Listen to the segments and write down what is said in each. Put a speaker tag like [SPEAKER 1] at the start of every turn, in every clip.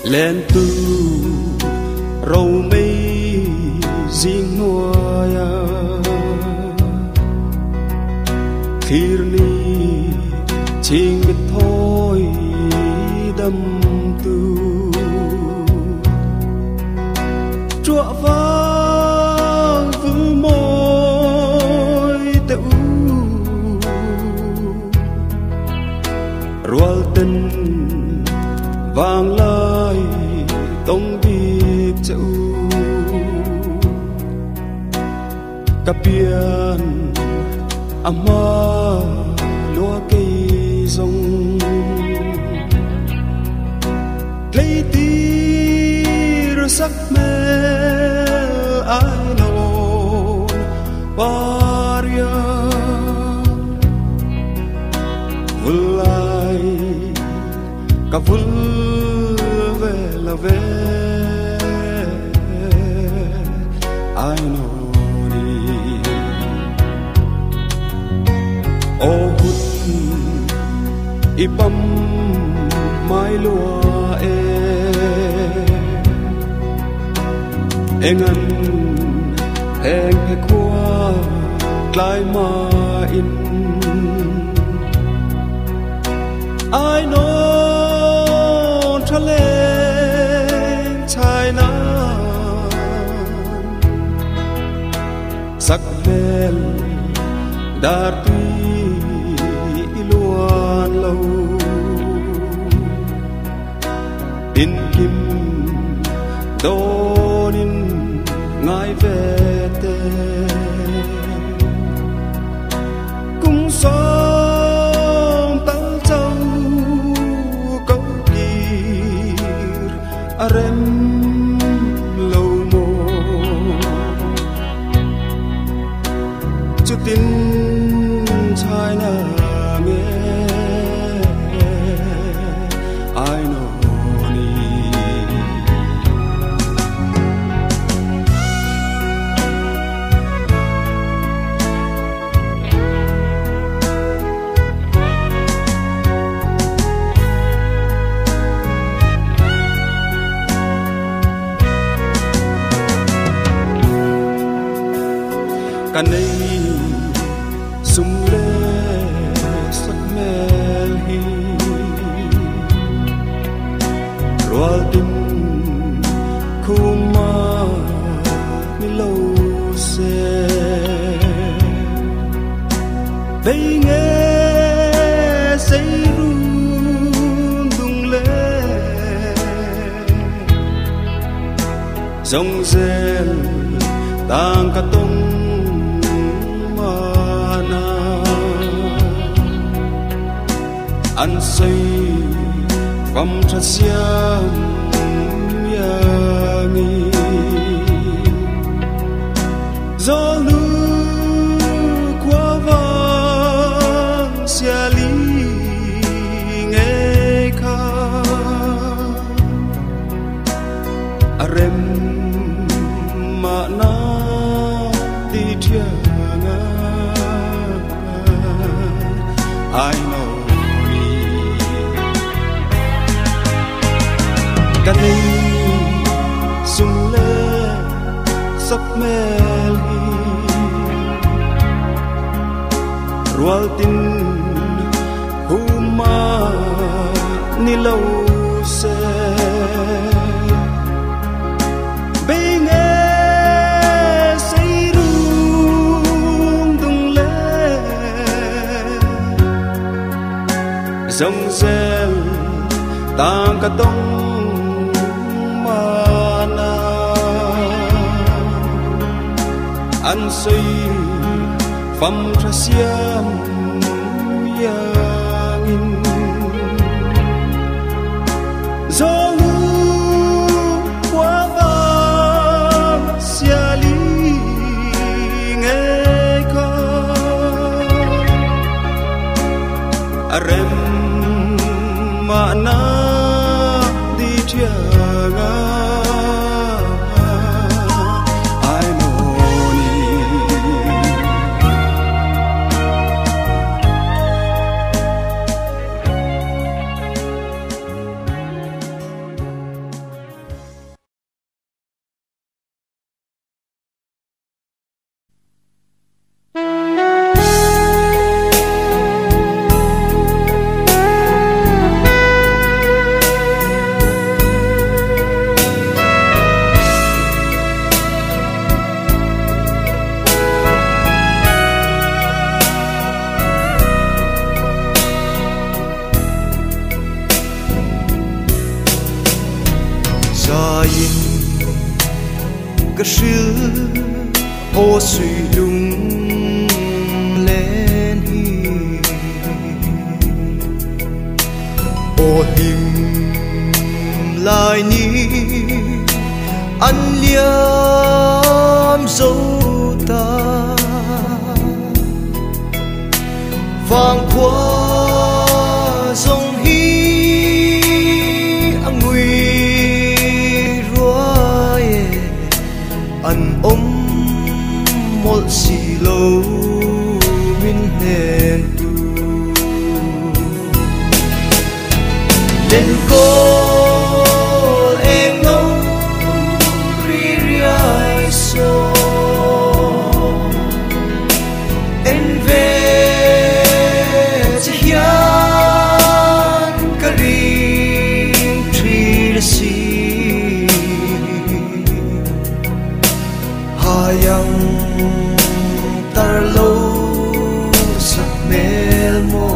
[SPEAKER 1] lên tu râu mây riêng noa khi ni chính biết thôi đâm tu chúa vang vương môi tự rual tình vang lai tông biết chữ kapian ama lúa cây rong lấy tí rồi sắc mê ai nôn varia vulai cả vul về là về ai nôn đi ô hút ipam mai lúa engan eng he qua lại ma in ai non tra lên chai na sắc lên đã tuy luan lâu tin kim donin ngài về tê cung sông tăng châu câu kir arem lâu mô chút tin chai na nghe ai nói kan nei sum le sak mel hi roal tin kuma mi lo se bay nghe say rung dung le dòng rel tang ka tông an say phẩm chất xiêm nhi gió lưu qua vang xia lý nghe ca arem mà na đi thiang ai know kan nei sum le sak mel hi rual tin huma ni lo se bay nghe say rung dung le dòng rel tang ka tông an say phẩm chất xiêm in gió lưu qua vang xia lý nghe ca arem mà na đi thiang in cái siêu ô suy lung lên hi ô him lại ni anh liam dấu ta vàng qua dòng hi anh nguy ruồi anh một xì lâu min hẹn tu lên cô em ngóng ri ri so em về chỉ hiền cái riêng tri si hayang tar lâu sắc mel mo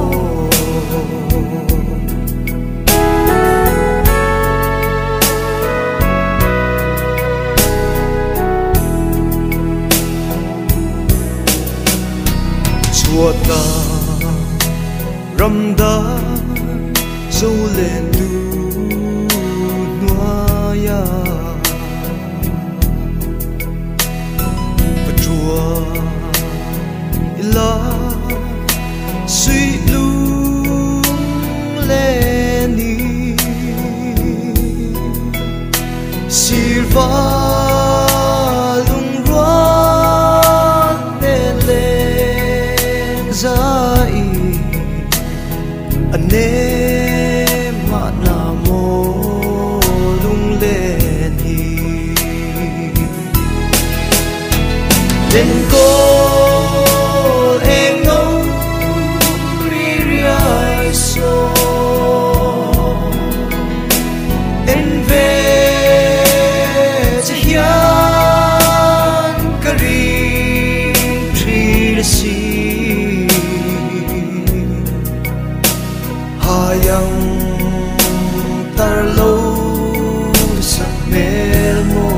[SPEAKER 1] chua ta ram da dấu lên tu noa ya và chua la suy lung lên đi silva lung ruan lên dai ane mana mo lung lên đi lên cô em ngóng ri ri so em về chỉ hiền cái riêng tri si hayang tar lâu sắc mel mo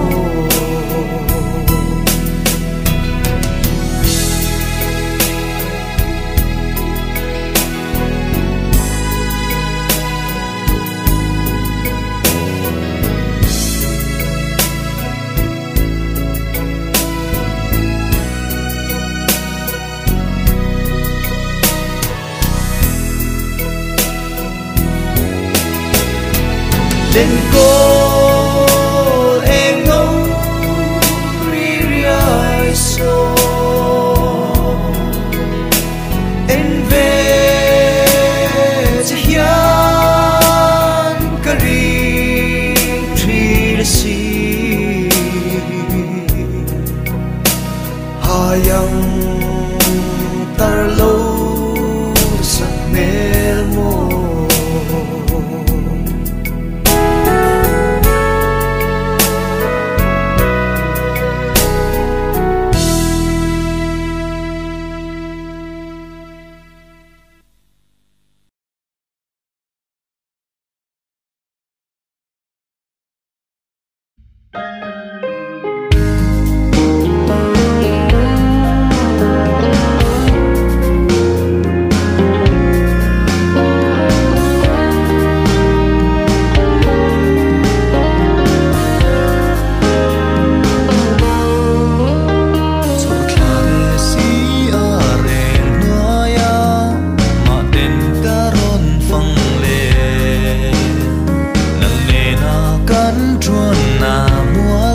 [SPEAKER 1] lên cô em ngóng ri ri so em về chỉ hiền cái riêng tri si hayang tar lâu sắc mel mo chuan na mua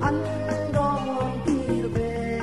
[SPEAKER 2] anh đón kia về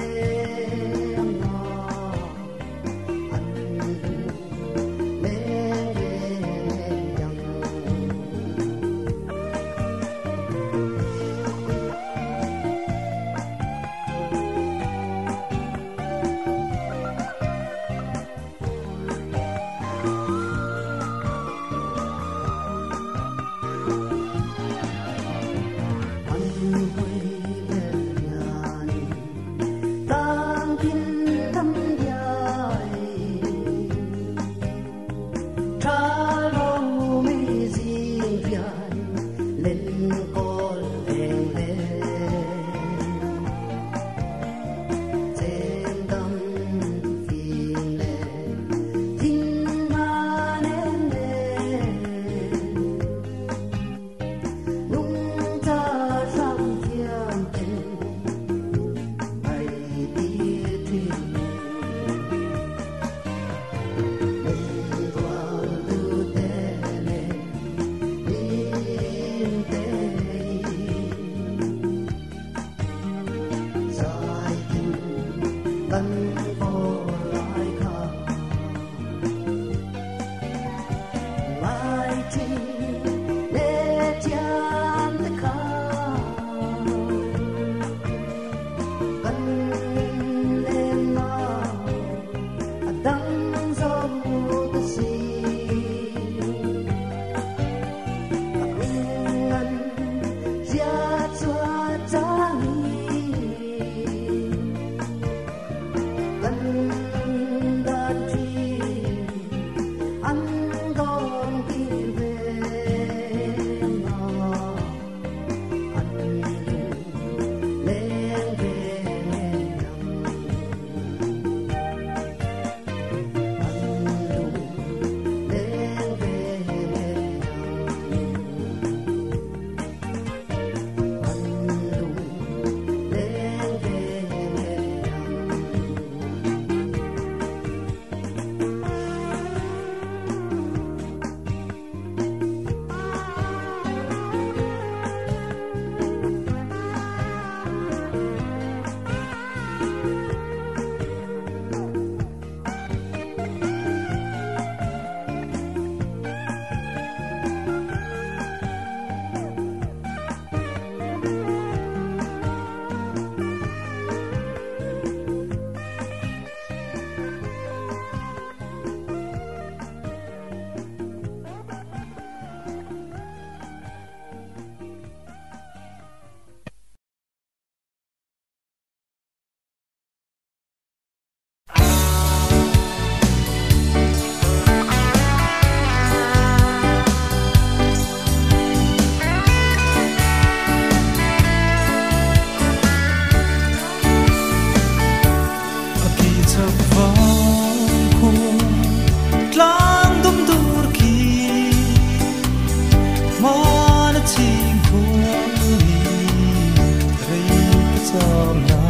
[SPEAKER 2] cham na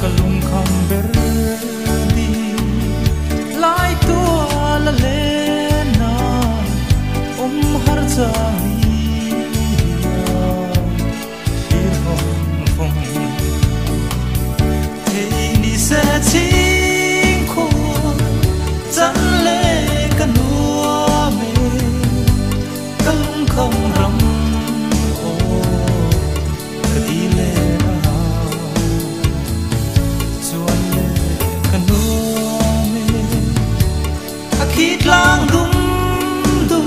[SPEAKER 2] kalung kham ber di lai tua la le na har cham chính khôn dẫn lệ cả núa mê cấm không rong ô cả đi lệ na chuan lệ cả núa mê a khít lang đúng du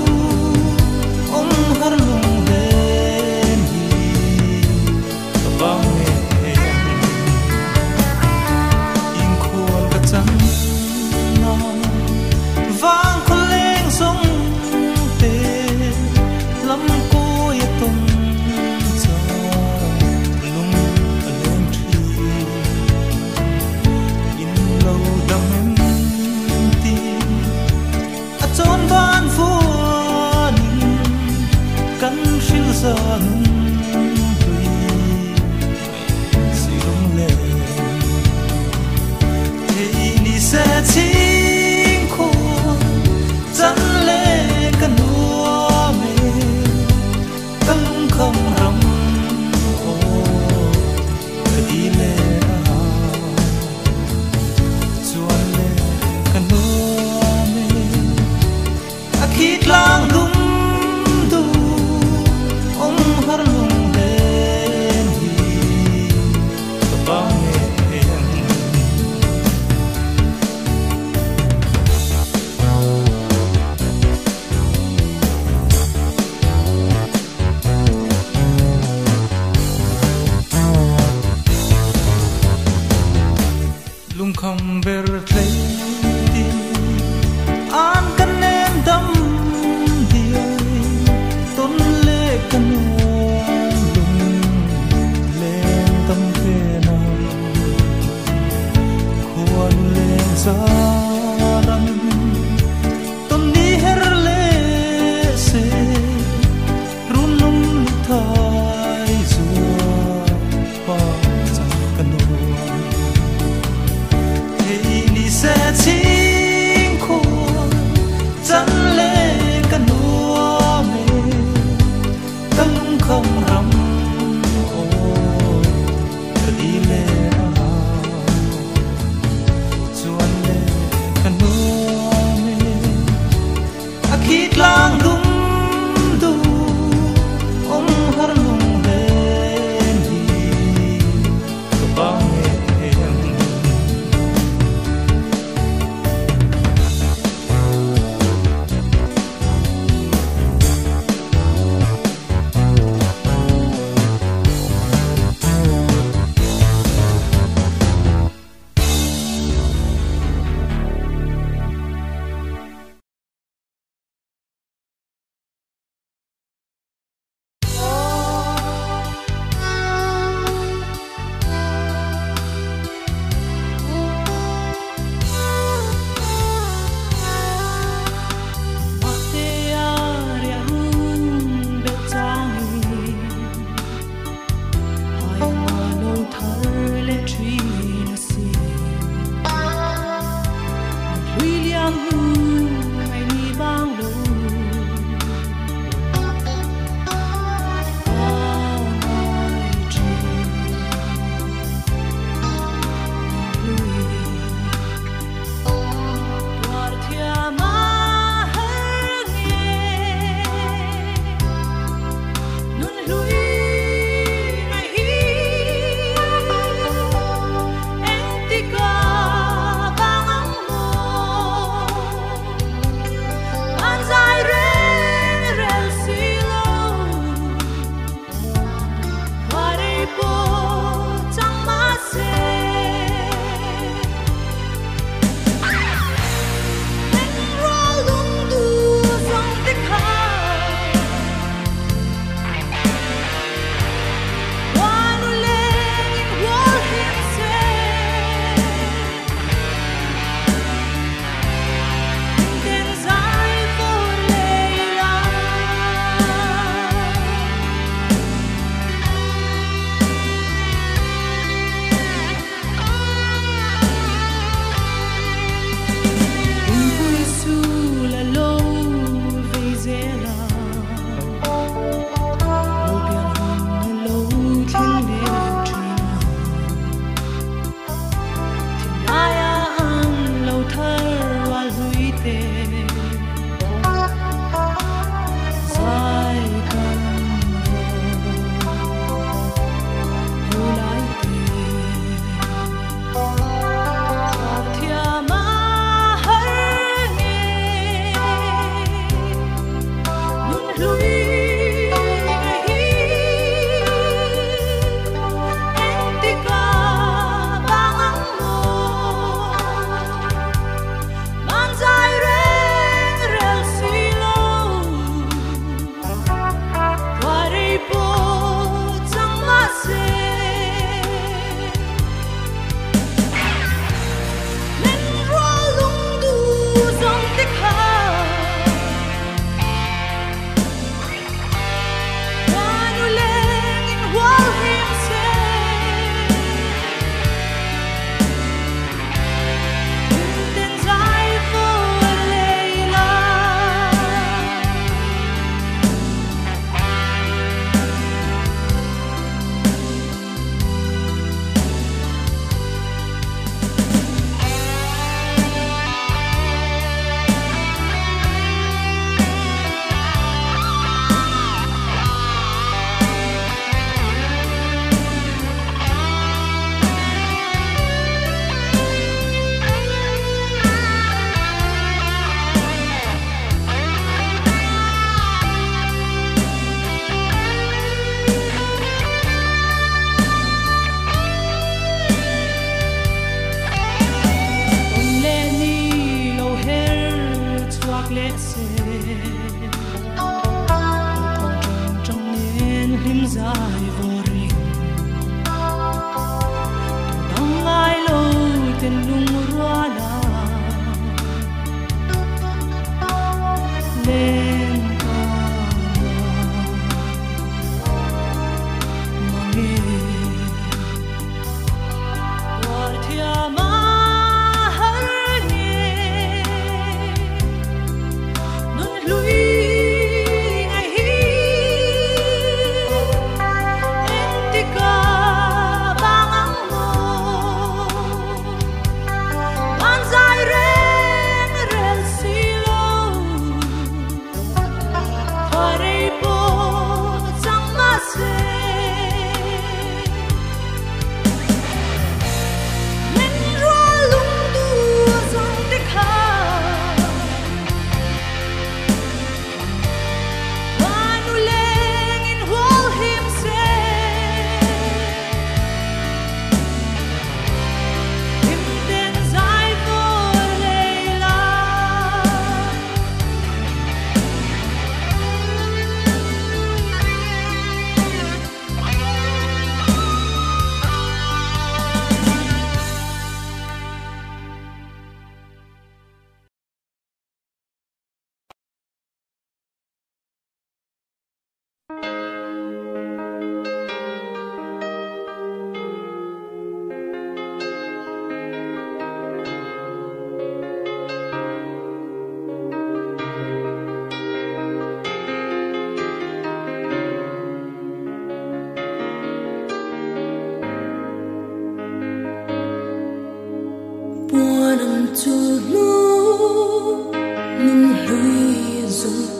[SPEAKER 2] dài vô rình nắng ai lâu tên lung rua la lên
[SPEAKER 3] Hãy subscribe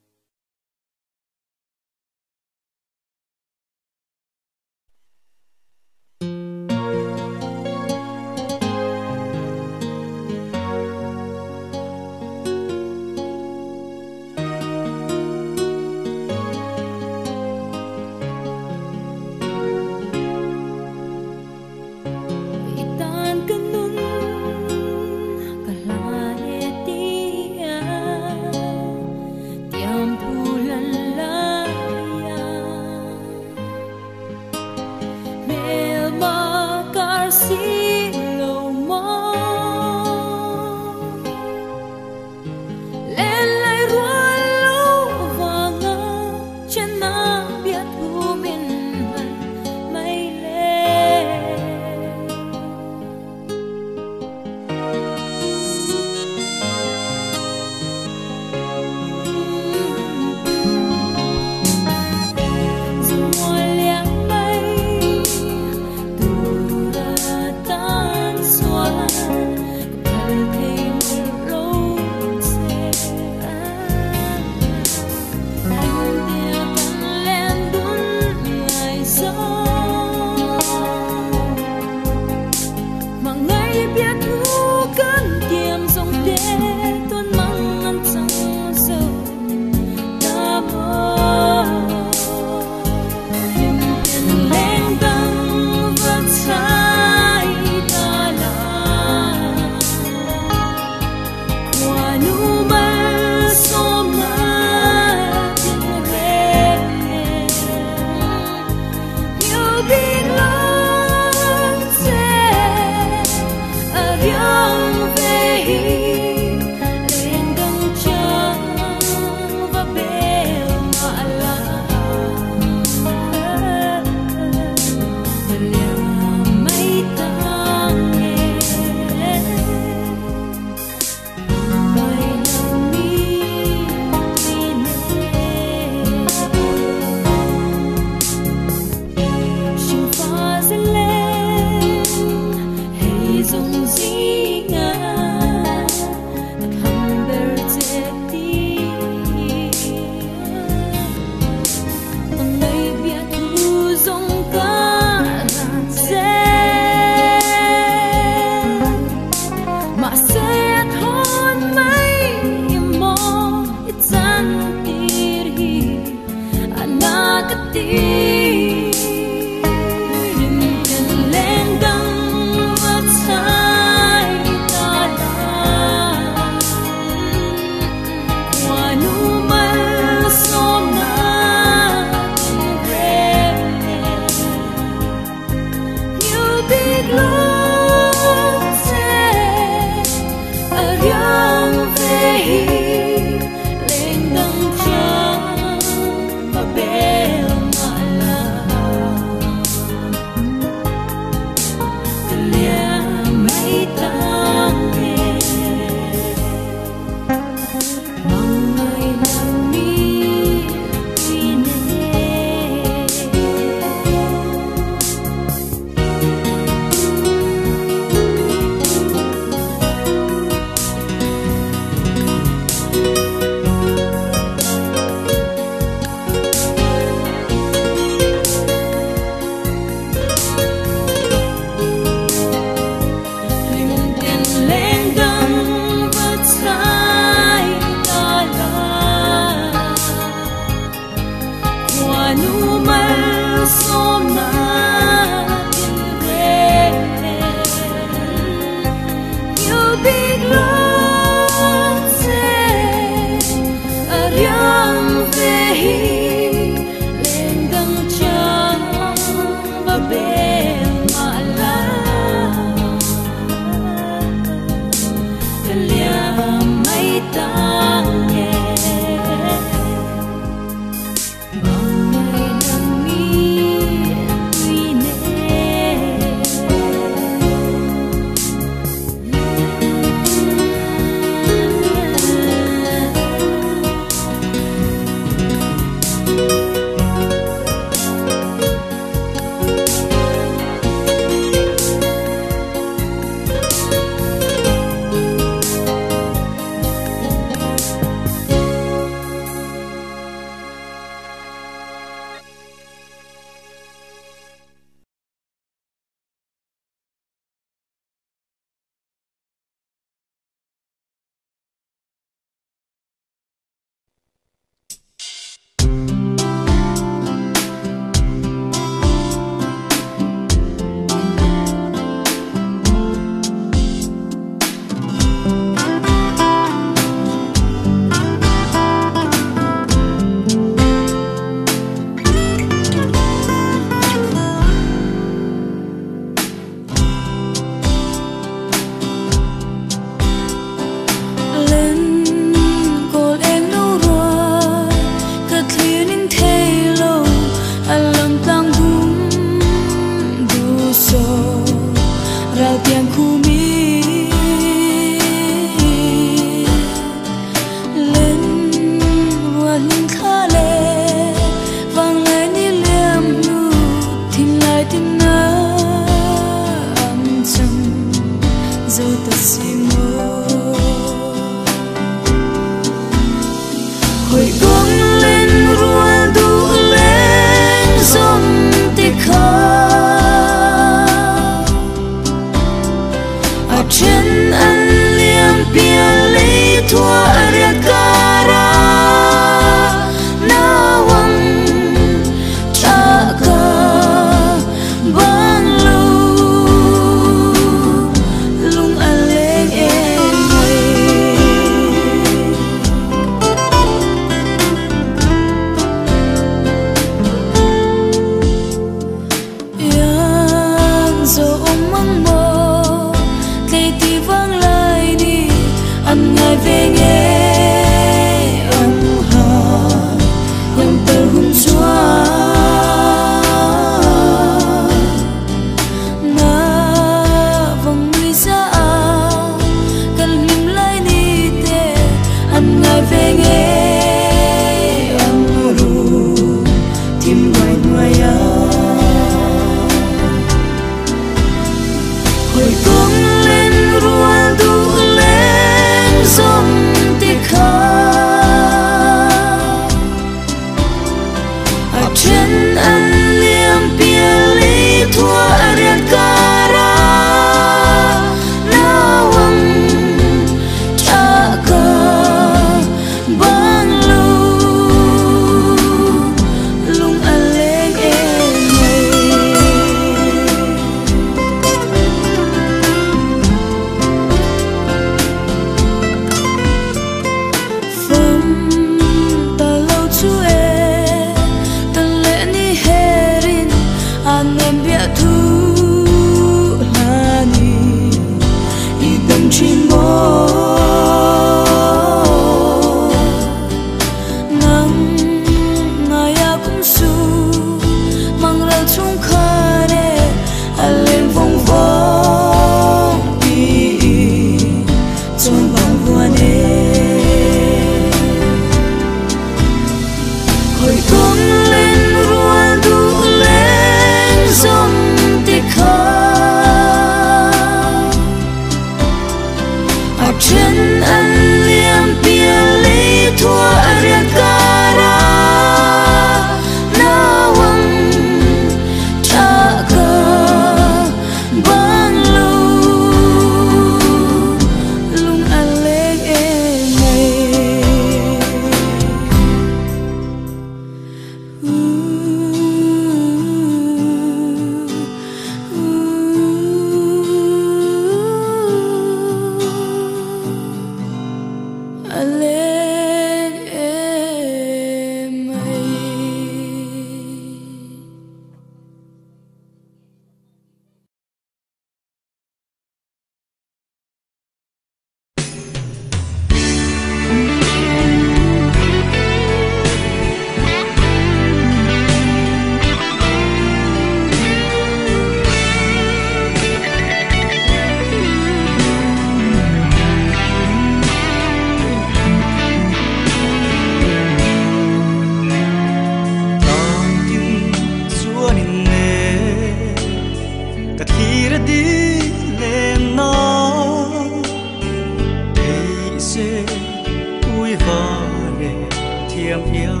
[SPEAKER 2] thiêm yêu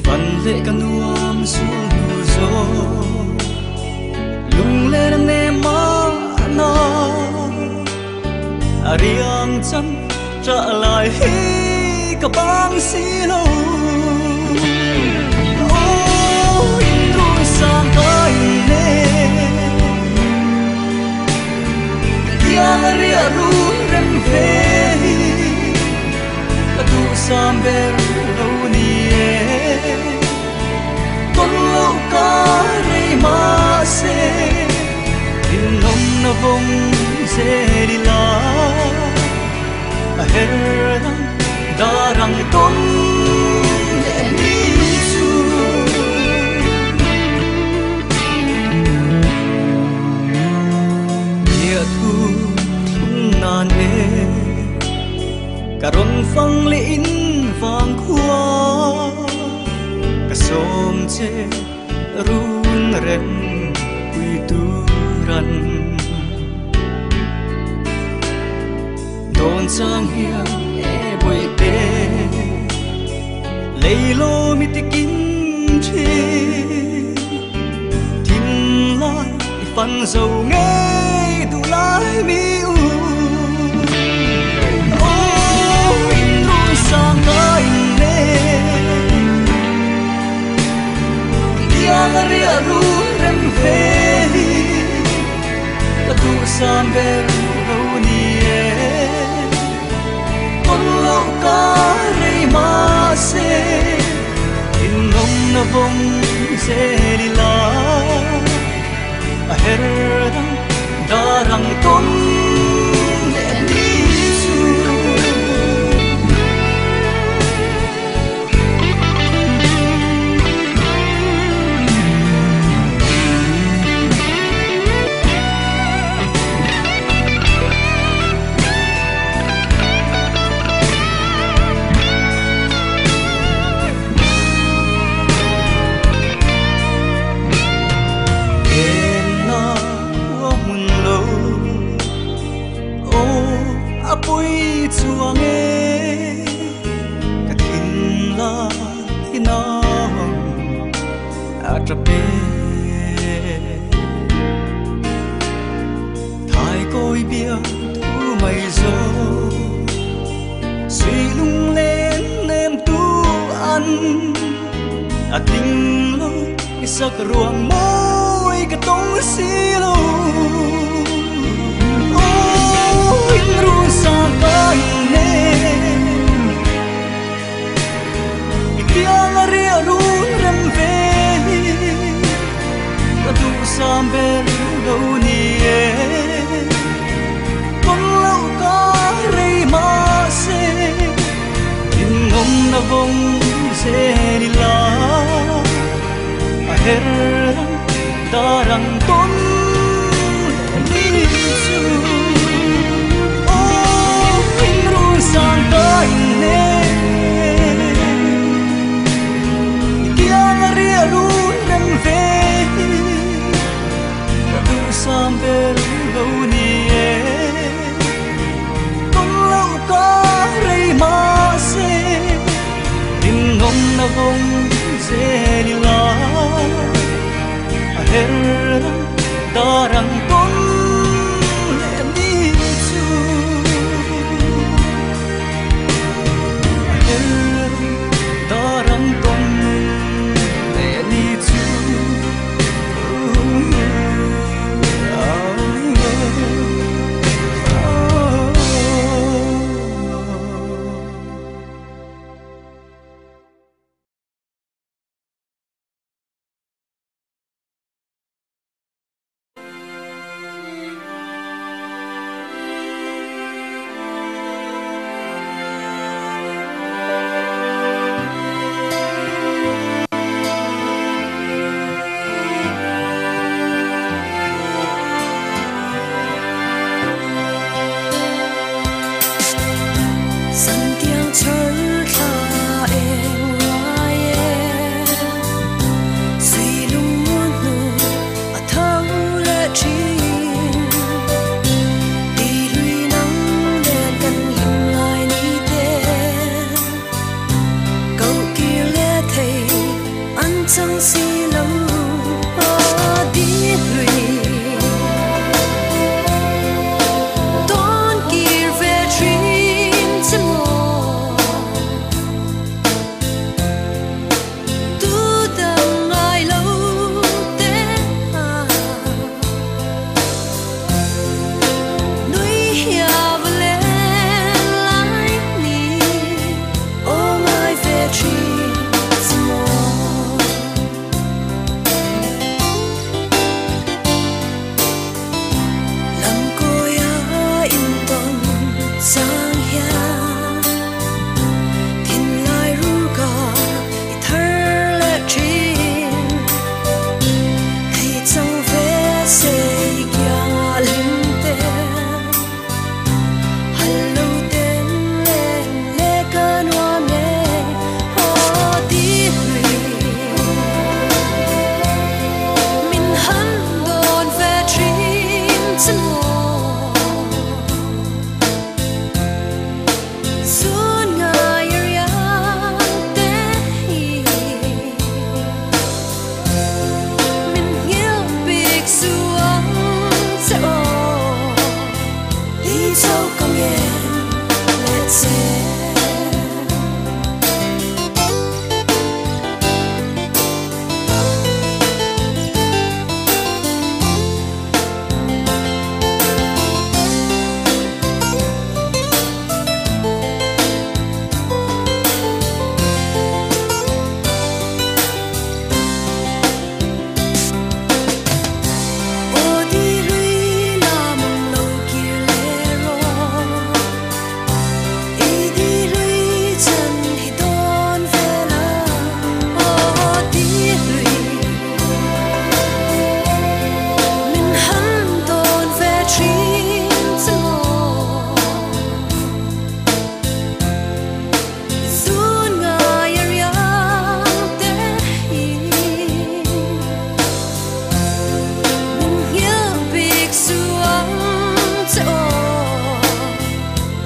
[SPEAKER 2] phần lệ cả nuông xuống nụ gió lung lên anh em má nó riêng chân trả lại hi cả bang xí lâu ôi luôn sang cái nè yang ria run rem ve cả tu sam ber lâu nie con lâu cá rei ma se in nông na vong se đi la her darang ton em đi chu địa thu thung nan e karon phang le in vang khua ka som che run ren quy tu ran don sang hiang bồi tê lấy lô mi tê kín chê thiên lai phần dầu nghe đủ lai mi u ôi luôn sang cái nè yang ria run rem ve cả tu sam ber lâu nie con lâu cá rei ma se in nông na vong se đi la her darang ton em đi chu apoi chuang e ka thin la hina atrape thai coi bia thu mây gió suy lung lên em tu ăn tình lo sắc ruộng môi cái tông xí lâu sang cái nè tiếng ria run rem ve cả tu sam ber lâu nie con lâu cá rei ma se in ngom na vong se đi la her darang ton đi chu sang cái nè tiếng ria run rem ve tu sam ber lâu nie con lâu cá rei ma se in ngom na vong se đi la her darang ton em đi chu darang ton để đi chu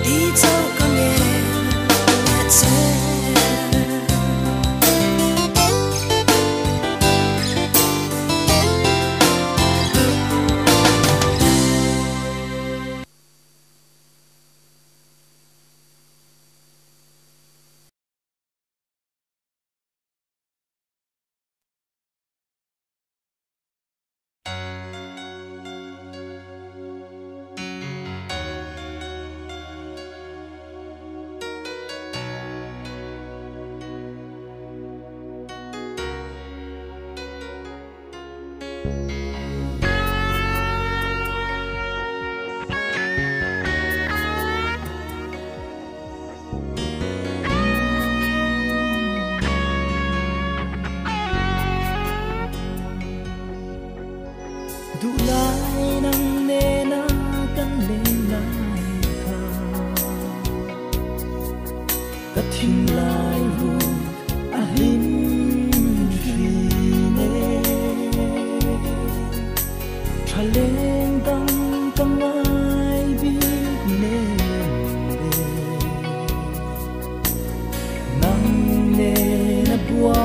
[SPEAKER 3] đi dẫu có nghe là chết.
[SPEAKER 2] Dulay ng nena kan lelay ka kathimlay ru ahim trine thaleng dang kangai bi ne nang ne na bua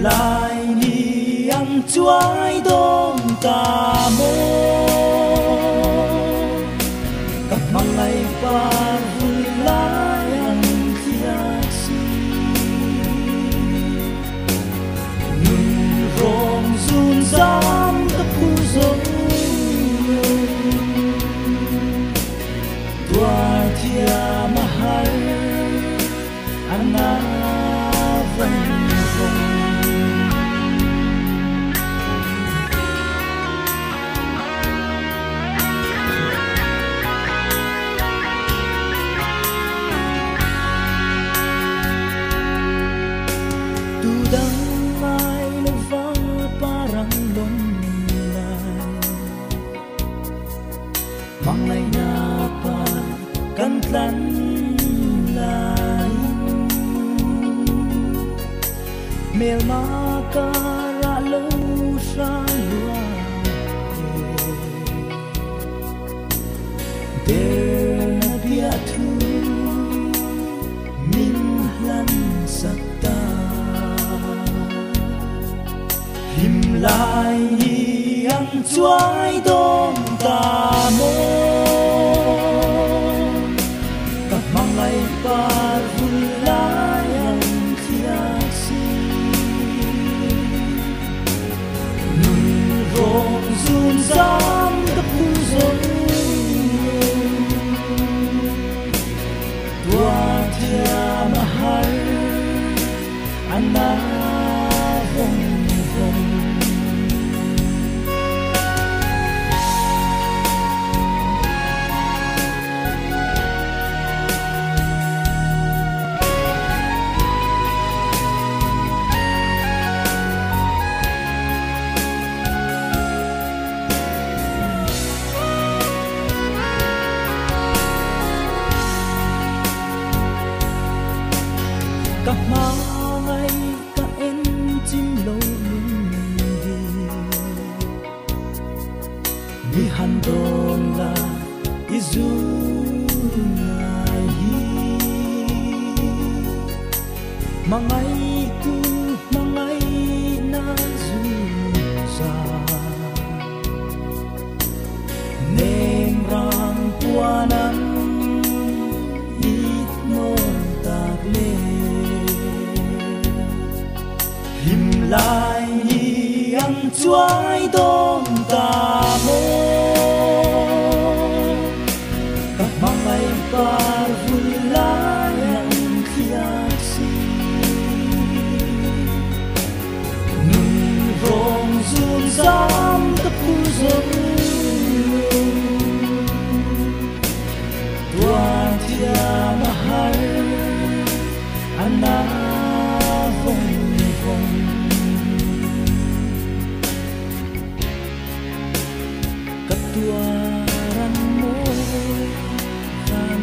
[SPEAKER 2] lại ni ang chuai dong ta mo các mang ngày ba vui lại ang kia si nung rong run giam các khu rong tua thia mahal ana vang mang ngày na pa kan tlan lai mel ma ka ra lo sa lua de na bia thu min lan sakta him lai ni ang chuai dong ta mo các mang ngày ba vui lại ang kia si nung rong run giam các khu rong tua thia mahal ana vong vong các má ngày các em chim lâu lung đi mi han don la izu ngai mangai ku mangai na zu za neng rang puanam it non tak le him lại ni ang chuai dong ta mo các mang ngày ba vui lại ang kia si nung rong run giam các khu rong tua thia mahal ana vong vong ketuaran mo kan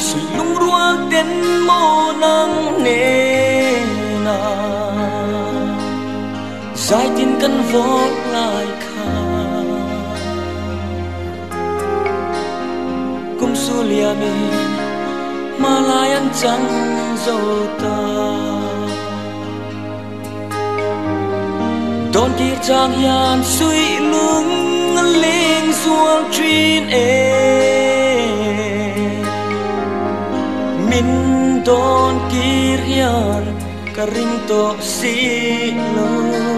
[SPEAKER 2] suy lung ruột đến mô nắng nề na giải tin căn vô lại khá cũng su lia mình mà lại ăn chẳng dâu ta đón tiệt trang hiền suy lung lên xuống truyền min đón tiệt hiền cả ring to xí lô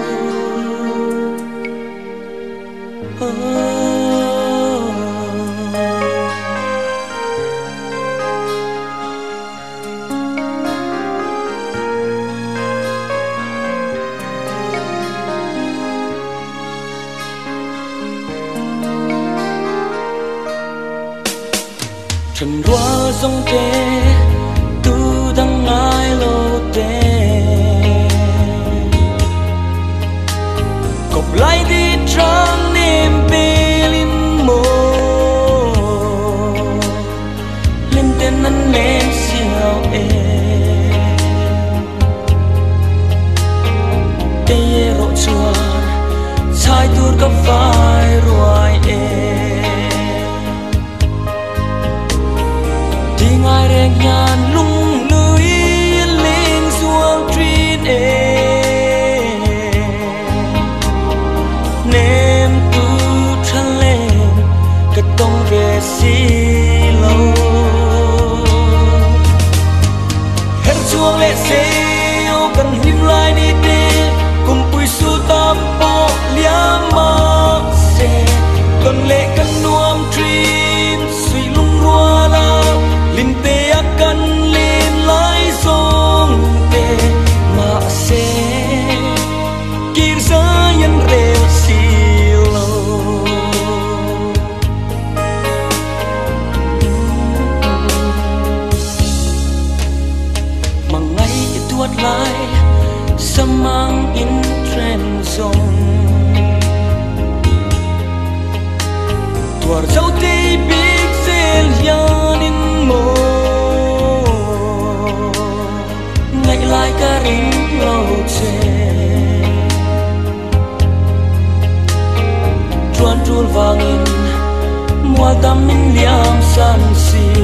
[SPEAKER 2] trần hoa dòng tê tu đăng ai lô tê cọc lại đi trăng niềm bê linh mô linh tên năn lên siêu tê rộ chuan sai tuột có vai rồi ngài đèn nhàn lung lưới lên xuống truyền nêm tu chân lên cất tông về xí lâu hết chuông lệ xêu cần him lại đi tê cùng bùi su tam bộ liam ma xê cần lệ cần nuông truyền suy lung hoa la linh tê akan lên lại sông tê mà sẽ kir sa yan rel silo mà ngay tuột lại sa mang in trend zone tuột dấu tê big zel yanin mô ngày lại cả ring lâu chê chuan chuan vàng in mua tâm minh liam san si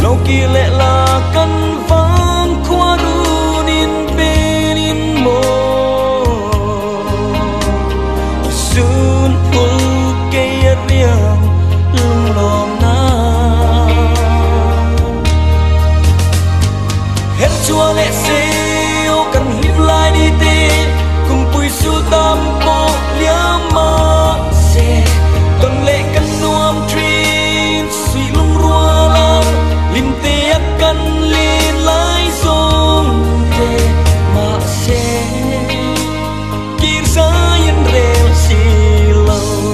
[SPEAKER 2] lâu kia lệ là căn vang khoa đun in bên in mô soon pull cây riêng lung lòng na hết chua lệ xêu cần him lại đi tê cùng bùi su tam bộ liam ma xê cần lệ cần nuông truyền suy lung rua la lim tê akan lên lại sông tê mà xê kir sa yan rel si lâu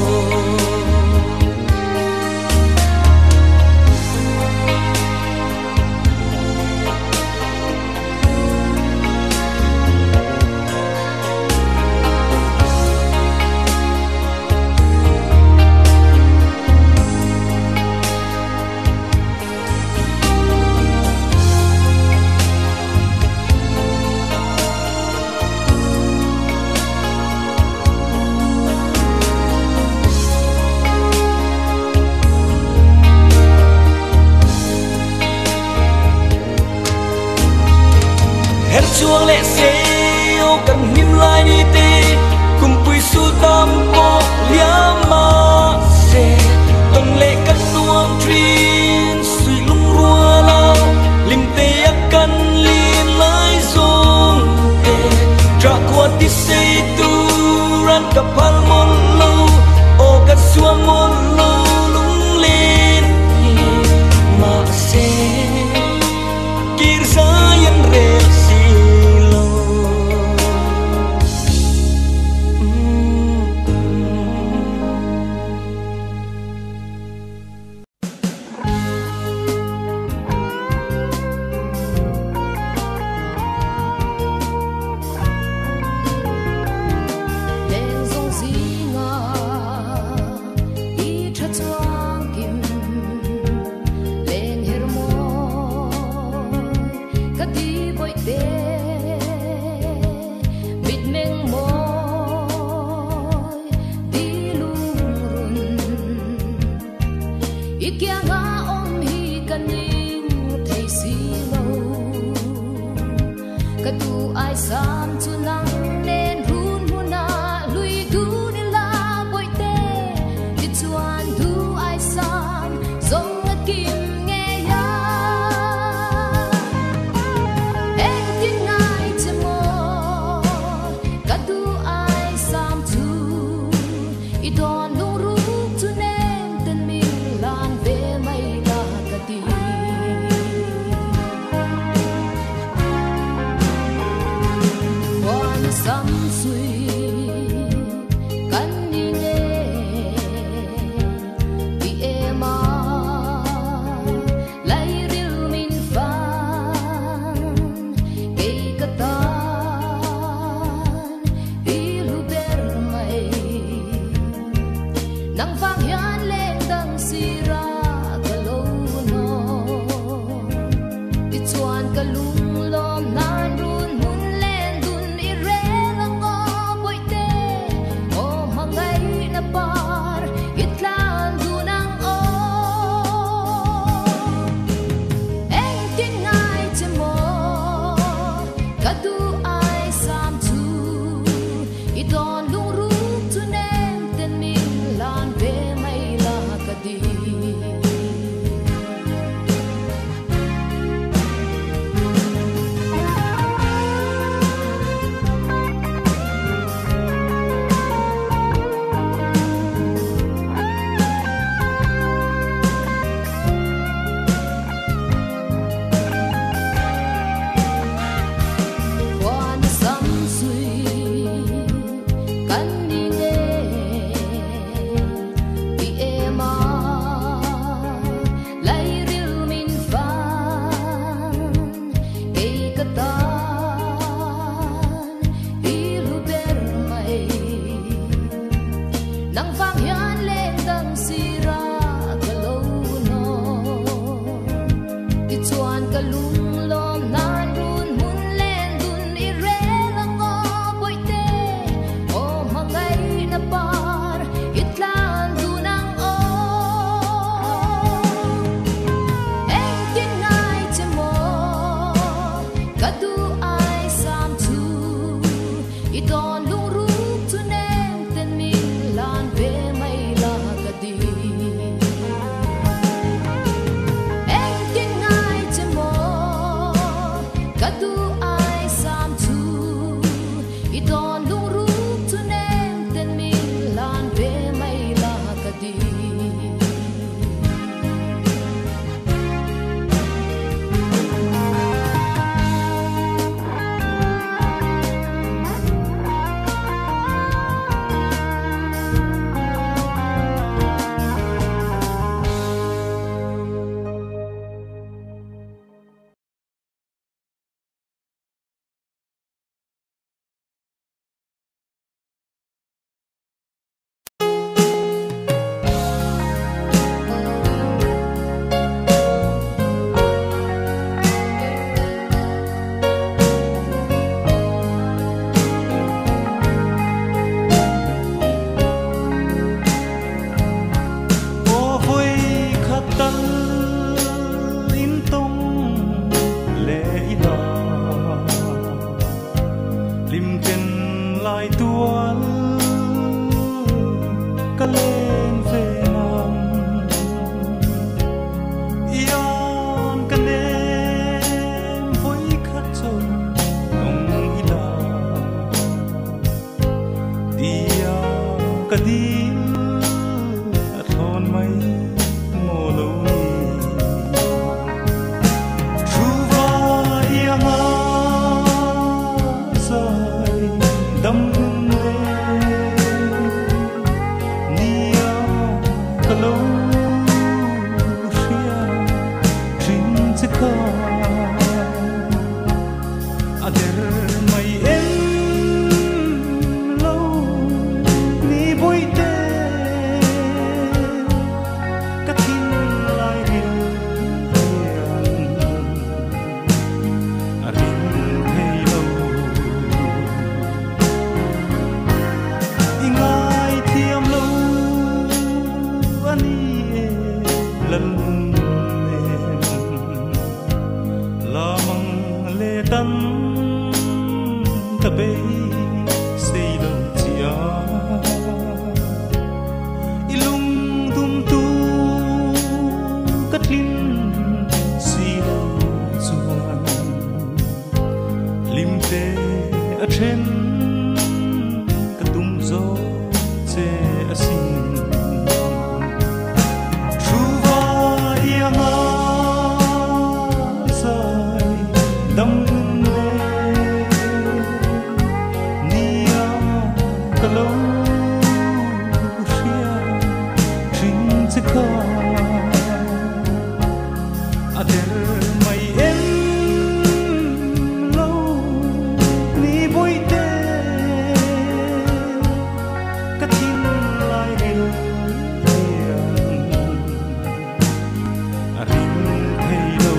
[SPEAKER 4] Ani ka ater mai em lo ni boite ka tin lai el arin thei lo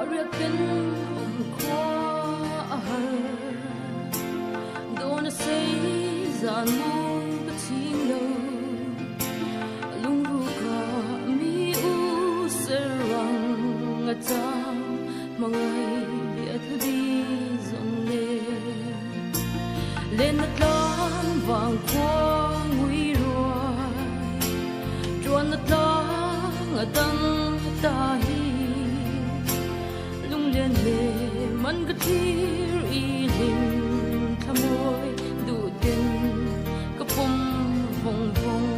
[SPEAKER 3] ria pen khwa don't say zan mu ka chin lo lung ru ka mi u serang nga chang mangai bia thu di zong le lên nát lan vàng quang nguy rồi chuan nát lan ở tầng ta hi lung lên lệ man cái thir y lim tham môi đủ tiền cái phong vòng vòng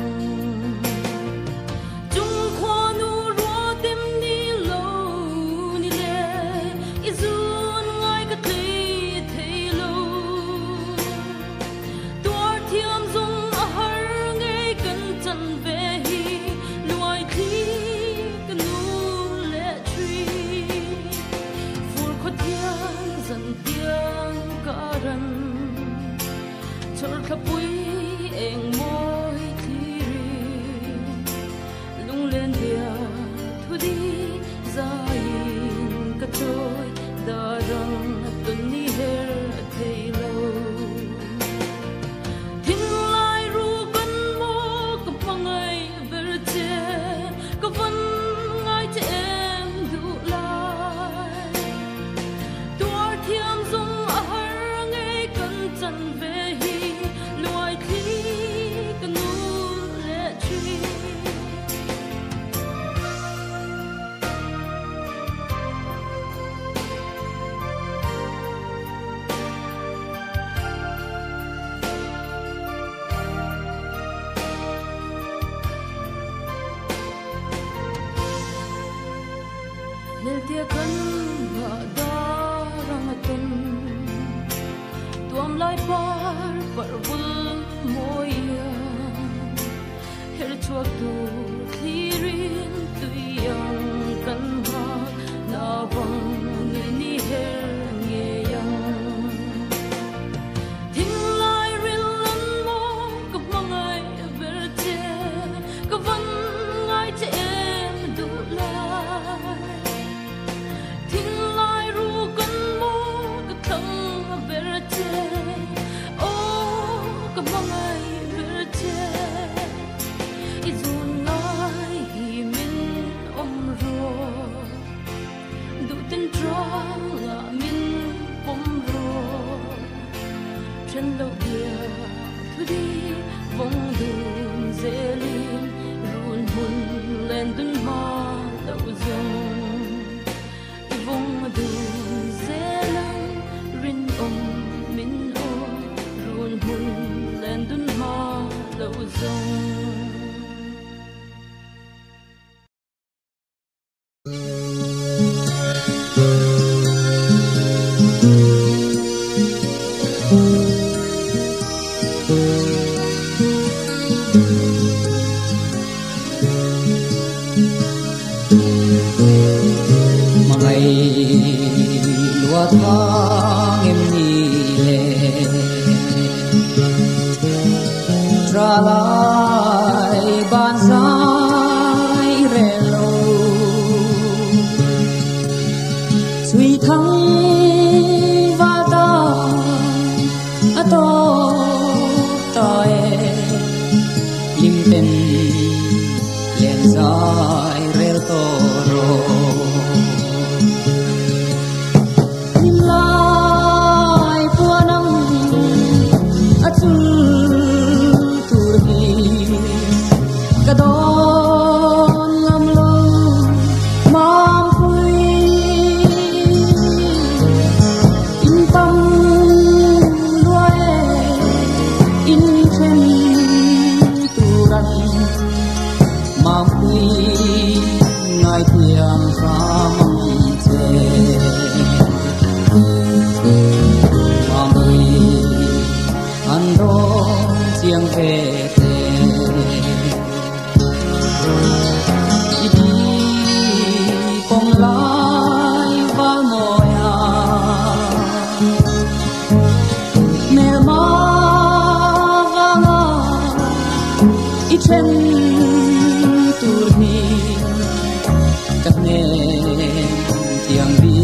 [SPEAKER 3] chung khoa nu ro tim ni lâu ni lệ izun ngai cái thi thấy lâu tua thiam dung ở har ngay cần chân về hi loài thi cái nu lệ truy phul khó thiang dần tiếng cả rần chợt khắp bụi em môi thi lung lên bia thu đi ra in cả trôi đã rằng tuần ni her thấy lâu thinh lai ru căn mô cầm phong ai ver che có vấn ngay che em đủ lại tua thiam dung ở har ngay cần chân về hi loài thi cái nu lệ truy nel tia kan ba da rang ton tuam lai par bul moya her chuak tu thirin tuyang kan ha na bang ni her nge yang thing lai ril lan mo ka mangai ver che ka van ngai che em du lai thing lai ru kan mo ka thang ver che o ka mangai ver che izun lai hi min om ro du tin trang la min pom ro chen lo bia thu đi vong dun zelin run hun len dun ma lo zong vong dun zelang rin om min o run hun len dun ma lo zong
[SPEAKER 2] ngày lúa thoáng em nhì lệ ra lại ban dài rè lâu suy thắng và ta to to im tên lên dài rè to rồi tiếng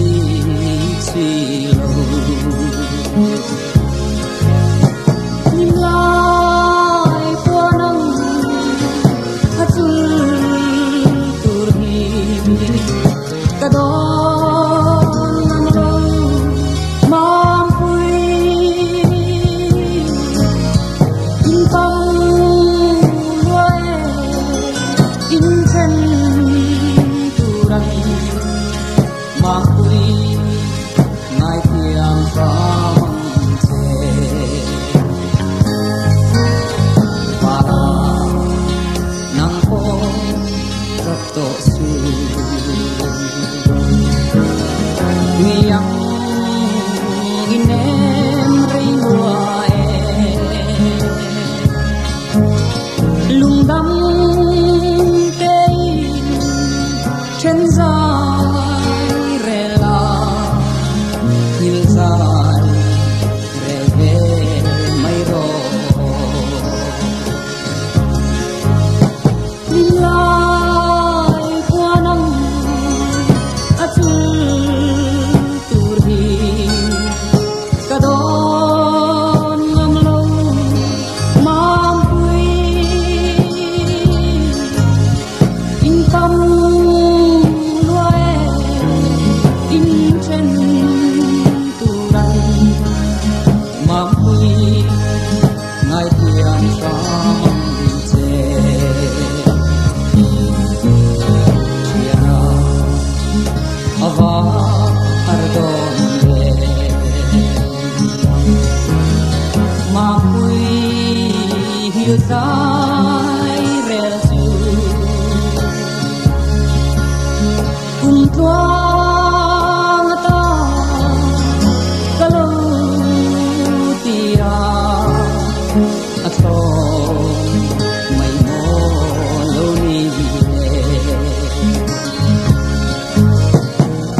[SPEAKER 3] yêu sai về dù cùng thoáng ta kalau tia atau mai mo lo ni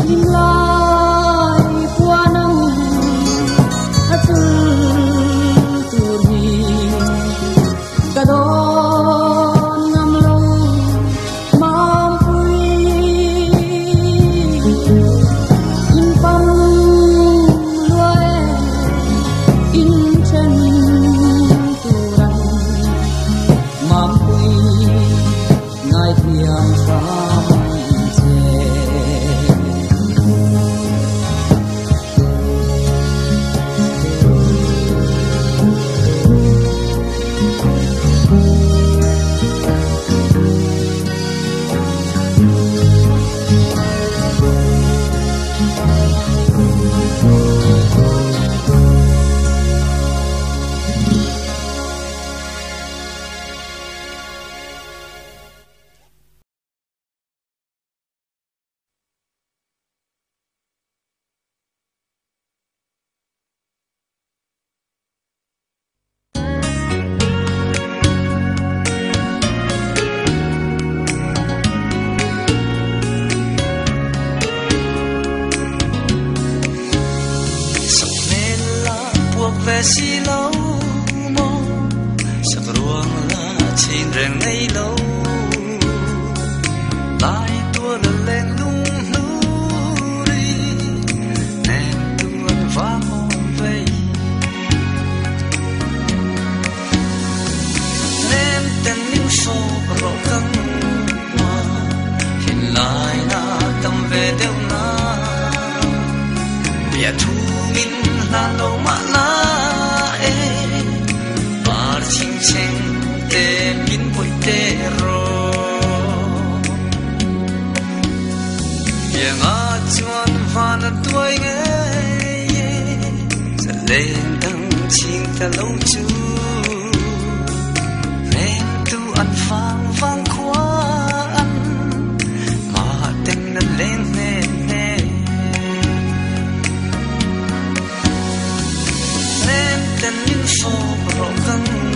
[SPEAKER 3] lim lai puanang atul turhi kadon ngam lo mam pui in pam loe in chen turan mam pui ngai thiam sam che
[SPEAKER 2] về xí lâu mô sắc ruộng là trên rèn ngây lâu lại tua lần lên lung núi ném tuôn vang hồn vây ném tên những số rõ căng mà hiện lại na tâm về đâu na bia thu min na đâu mà na chinh chinh te min bội te ro ye nga chuan van tuai nge sa lên tang ching ta lâu chu lên tu ăn vang vang khoa ăn mà tên nó lên nè nè lên tên những số rõ căng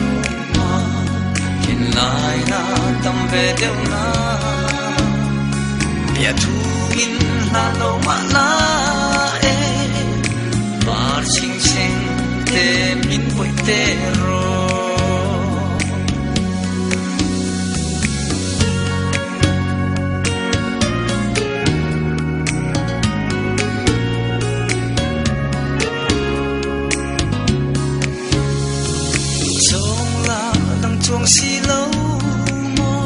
[SPEAKER 2] lại na tâm về đâu na bia thu min na lo ma na bar ching ching te min bội te ro chuông xí lâu mô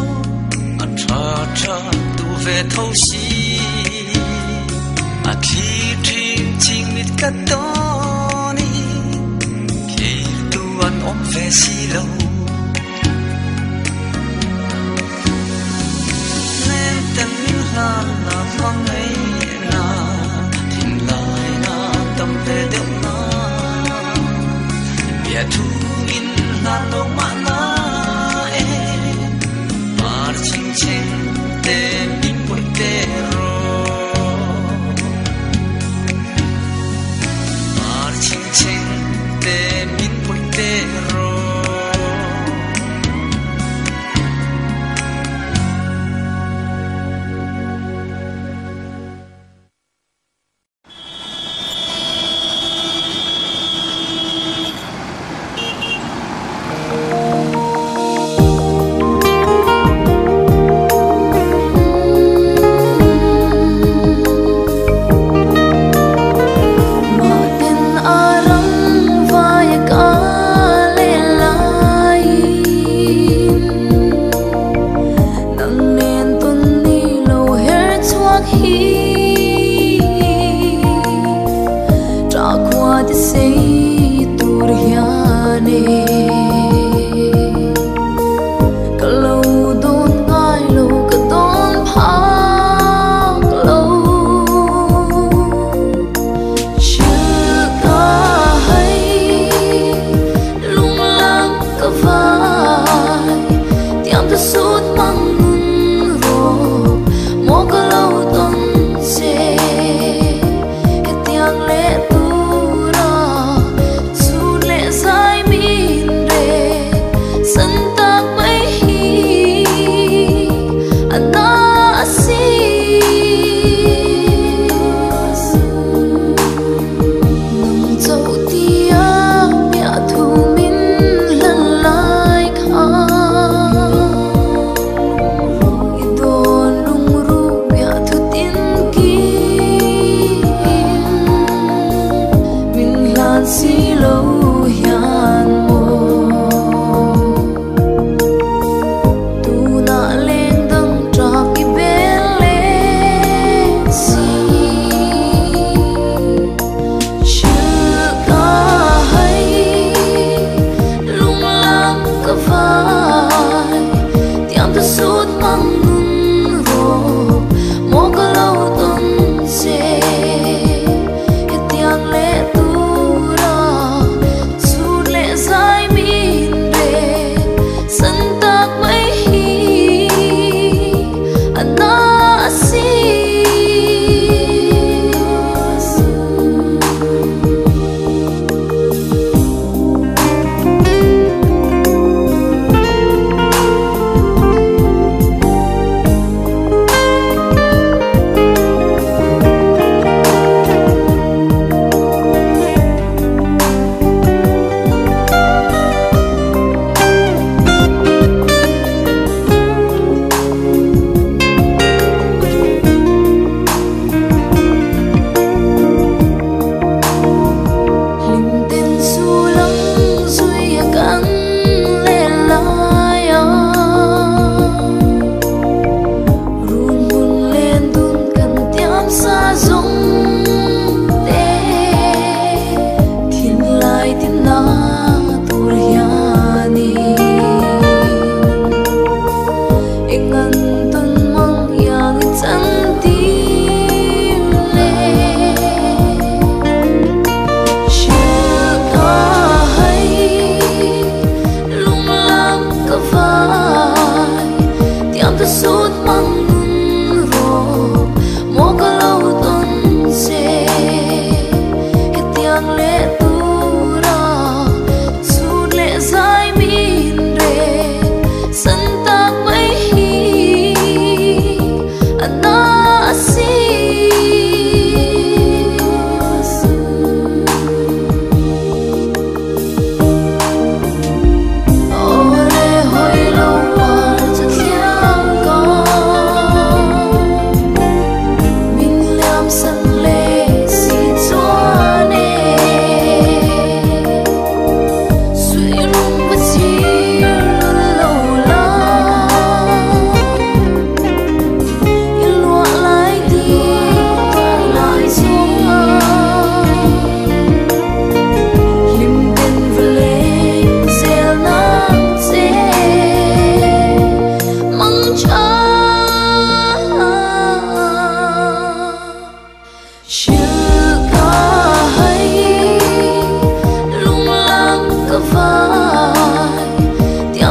[SPEAKER 2] tra tu về thâu xí khi thiên chinh mít cắt đó ni khi tu ăn ôm về xí lâu nên tên là mong ấy na tìm lại na tâm về đâu na bia thu in na đâu mà na ching ching te min bội te ro mar ching ching te min bội te ro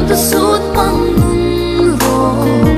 [SPEAKER 3] ta suốt băng nun rồi